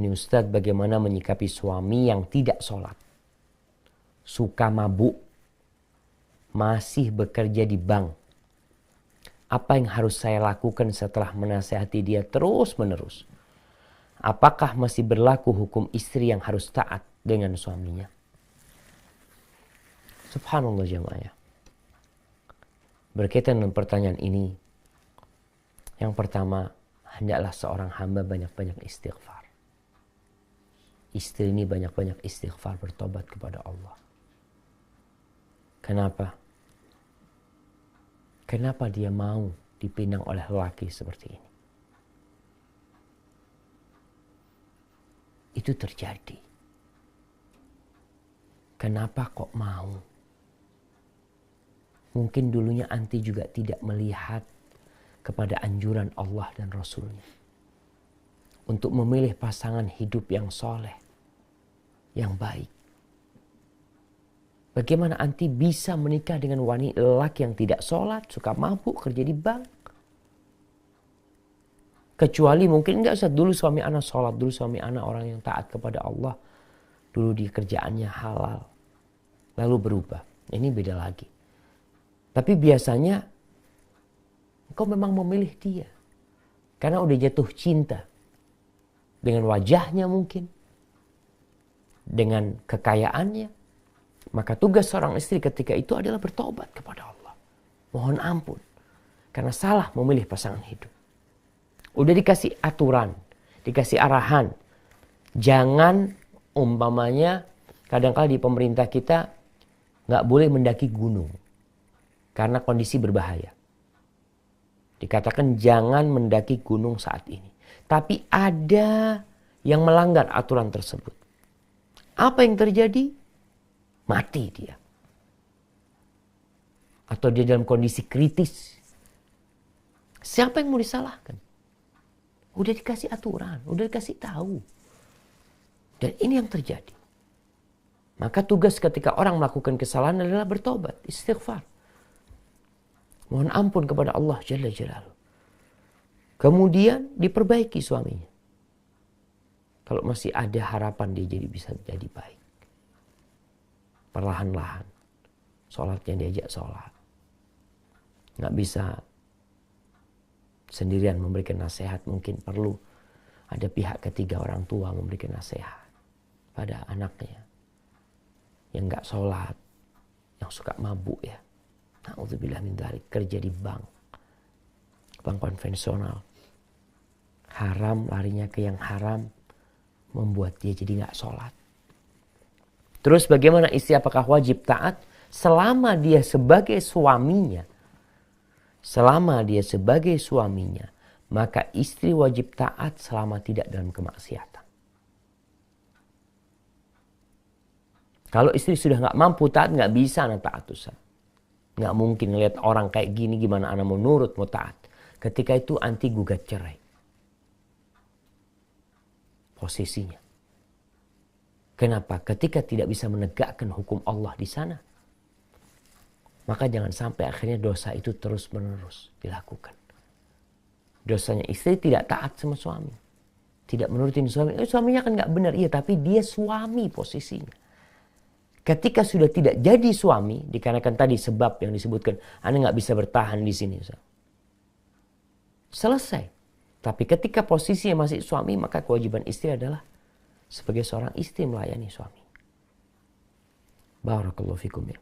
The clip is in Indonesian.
Ini Ustadz, bagaimana menyikapi suami yang tidak sholat, suka mabuk, masih bekerja di bank? Apa yang harus saya lakukan setelah menasihati dia terus menerus? Apakah masih berlaku hukum istri yang harus taat dengan suaminya? Subhanallah jemaah. Berkaitan dengan pertanyaan ini, yang pertama, hendaklah seorang hamba banyak-banyak istighfar. Istri ini banyak-banyak istighfar, bertobat kepada Allah. Kenapa? Kenapa dia mau dipinang oleh lelaki seperti ini? Itu terjadi. Kenapa kok mau? Mungkin dulunya anti juga tidak melihat kepada anjuran Allah dan Rasulnya untuk memilih pasangan hidup yang soleh, yang baik. Bagaimana anti bisa menikah dengan wanita lelaki yang tidak sholat, suka mabuk, kerja di bank? Kecuali mungkin enggak usah, dulu suami anak sholat, dulu suami anak orang yang taat kepada Allah, dulu di kerjaannya halal, lalu berubah. Ini beda lagi. Tapi biasanya engkau memang memilih dia karena udah jatuh cinta dengan wajahnya, mungkin dengan kekayaannya. Maka tugas seorang istri ketika itu adalah bertobat kepada Allah. Mohon ampun karena salah memilih pasangan hidup. Udah dikasih aturan, dikasih arahan. Jangan umpamanya kadang-kala di pemerintah kita nggak boleh mendaki gunung karena kondisi berbahaya. Dikatakan jangan mendaki gunung saat ini. Tapi ada yang melanggar aturan tersebut. Apa yang terjadi? Mati dia. Atau dia dalam kondisi kritis. Siapa yang mau disalahkan? Udah dikasih aturan, udah dikasih tahu. Dan ini yang terjadi. Maka tugas ketika orang melakukan kesalahan adalah bertobat, istighfar. Mohon ampun kepada Allah Jalla Jalaluhu. Kemudian diperbaiki suaminya. Kalau masih ada harapan dia bisa jadi baik. Perlahan-lahan. Sholatnya diajak sholat. Nggak bisa sendirian memberikan nasihat. Mungkin perlu ada pihak ketiga, orang tua memberikan nasihat pada anaknya. Yang nggak sholat. Yang suka mabuk ya. Na'udzubillah min dzalik, kerja di bank. Bank konvensional. Haram, larinya ke yang haram. Membuat dia jadi nggak sholat. Terus bagaimana istri, apakah wajib taat? Selama dia sebagai suaminya. Selama dia sebagai suaminya. Maka istri wajib taat selama tidak dalam kemaksiatan. Kalau istri sudah nggak mampu taat, nggak bisa anak taat Ustaz. Nggak mungkin ngelihat orang kayak gini, gimana anak mau nurut, mau taat. Ketika itu anti gugat cerai. Posisinya. Kenapa? Ketika tidak bisa menegakkan hukum Allah di sana, maka jangan sampai akhirnya dosa itu terus menerus dilakukan. Dosanya istri tidak taat sama suami, tidak menurutin suami. Suaminya kan nggak benar, iya, tapi dia suami posisinya. Ketika sudah tidak jadi suami, dikarenakan tadi sebab yang disebutkan, Anda nggak bisa bertahan di sini. Selesai. Tapi ketika posisinya masih suami, maka kewajiban istri adalah sebagai seorang istri melayani suami. Barakallahu fikum ya.